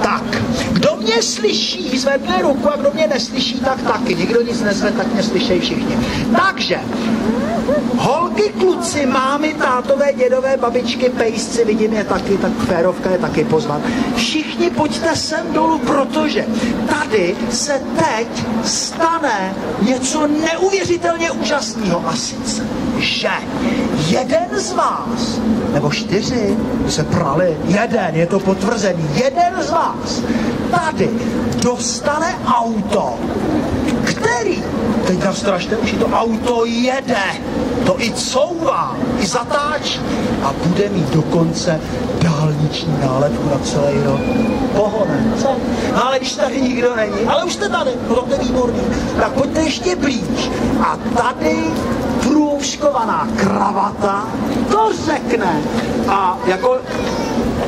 Tak, kdo mě slyší, zvedne ruku, a kdo mě neslyší, tak taky. Nikdo nic nezve, tak mě slyšejí všichni. Takže, holky, kluci, mámy, tátové, dědové, babičky, pejsci, vidím je taky, tak férovka je taky pozvat. Všichni pojďte sem dolů, protože tady se teď stane něco neuvěřitelně úžasného. A sice, že jeden z vás, nebo 4, se prali, jeden, je to potvrzený, jeden z vás tady dostane auto, který, teď nám strašně uši, to auto jede, to i couvá, i zatáčí a bude mít dokonce dálniční nálepku na celý rok. Pohoden, co? No ale když tady nikdo není, ale už jste tady, no to je výborný, tak pojďte ještě blíž a tady průškovaná kravata to řekne a jako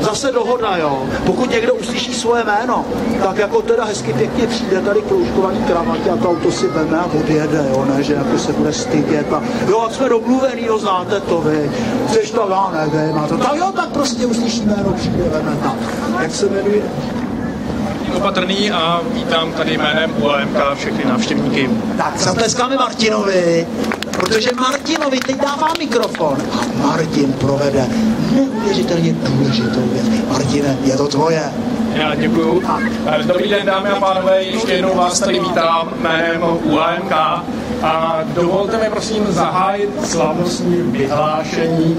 zase dohoda, jo. Pokud někdo uslyší svoje jméno, tak jako teda hezky pěkně přijde tady kroužkovaný kravatě a to auto si veme a odjede, jo, ne, že jako se bude stydět a jo, jak jsme domluvený, jo, znáte to vy, chceš to, já nevím, a to, tak jo, tak prostě uslyší jméno, přijde veme, tak, jak se jmenuje? Opatrný a vítám tady jménem UAMK všechny návštěvníky. Tak zatleskáme Martinovi, protože Martinovi teď dává mikrofon a Martin provede neuvěřitelně důležitou věc. Martine, je to tvoje. Já děkuju. Dobrý den, dámy a pánové, ještě jednou vás tady vítám jménem UAMK a dovolte mi prosím zahájit slavnostní vyhlášení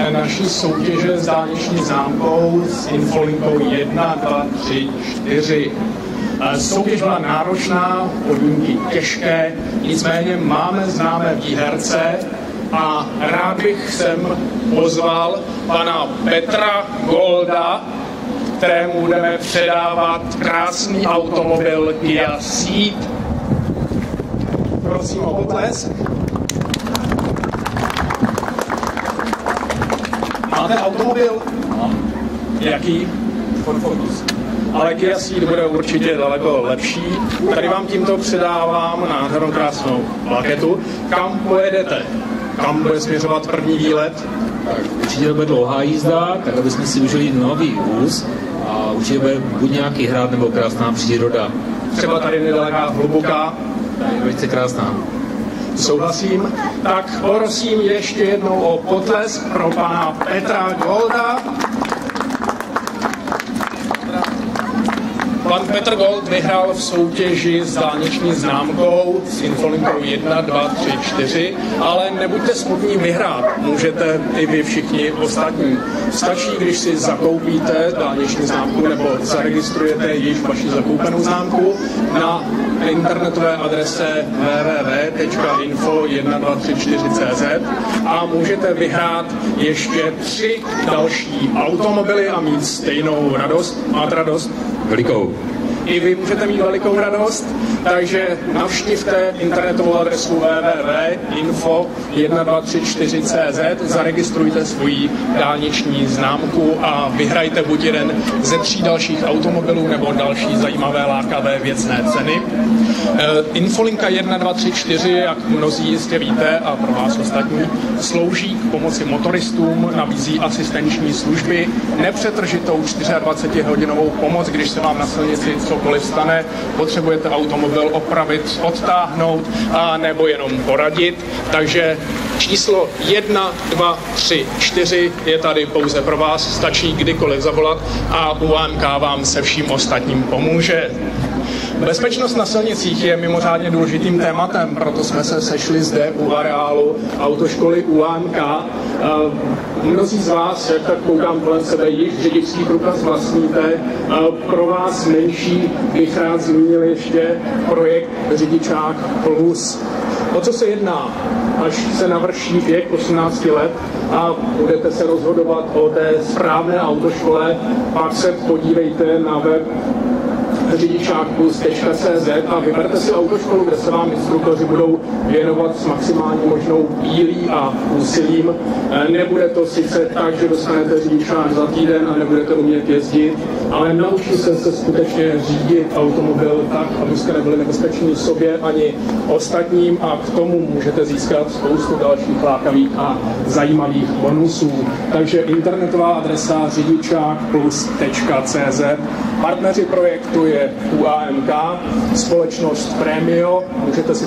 naší soutěže s dálniční známkou s infolinkou 1, 2, 3, 4. Soutěž byla náročná, podmínky těžké, nicméně máme známé výherce a rád bych sem pozval pana Petra Golda, kterému budeme předávat krásný automobil Kia Ceed. Prosím o potlesk. Máte automobil? Jaký? Ford Focus. Ale Kia Ceed bude určitě daleko lepší. Tady vám tímto předávám nádhernou krásnou plaketu. Kam pojedete? Kam bude směřovat první výlet? Tak, určitě to bude dlouhá jízda, tak aby jsme si užili nový vůz a určitě bude buď nějaký hrad nebo krásná příroda. Třeba tady nedaleká Hluboká. Tady je velice krásná. Souhlasím. Tak prosím ještě jednou o potlesk pro pana Petra Golda. Pan Petr Gold vyhrál v soutěži s dálniční známkou s infolinkou 1, 2, 3, 4, ale nebuďte smutní vyhrát. Můžete i vy všichni ostatní. Stačí, když si zakoupíte dálniční známku nebo zaregistrujete již vaši zakoupenou známku na internetové adrese www.info123.cz a můžete vyhrát ještě 3 další automobily a mít stejnou radost. Máte radost? Velikou. I vy můžete mít velikou radost, takže navštivte internetovou adresu www.info123.cz, zaregistrujte svoji dálniční známku a vyhrajte buď jeden ze 3 dalších automobilů nebo další zajímavé lákavé věcné ceny. Infolinka 1, 2, 3, 4, jak mnozí jistě víte a pro vás ostatní, slouží k pomoci motoristům, nabízí asistenční služby, nepřetržitou 24hodinovou pomoc, když se vám na silnici cokoliv stane, potřebujete automobil opravit, odtáhnout a nebo jenom poradit. Takže číslo 1, 2, 3, 4 je tady pouze pro vás, stačí kdykoliv zavolat a UAMK vám se vším ostatním pomůže. Bezpečnost na silnicích je mimořádně důležitým tématem, proto jsme se sešli zde u areálu autoškoly UAMK. Mnozí z vás, jak tak koukám kolem sebe, již řidičský průkaz vlastníte. Pro vás menší bych rád zmínil ještě projekt Řidičák Plus. O co se jedná? Až se navrší věk 18 let a budete se rozhodovat o té správné autoškole, pak se podívejte na web řidičákplus.cz a vyberte si autoškolu, kde se vám instruktoři budou věnovat s maximální možnou pílí a úsilím. Nebude to sice tak, že dostanete řidičák za týden a nebudete umět jezdit, ale naučíte se skutečně řídit automobil tak, abyste nebyli nebezpeční sobě ani ostatním, a k tomu můžete získat spoustu dalších lákavých a zajímavých bonusů. Takže internetová adresa řidičákplus.cz. Partneři projektu je UAMK, společnost Premio, můžete si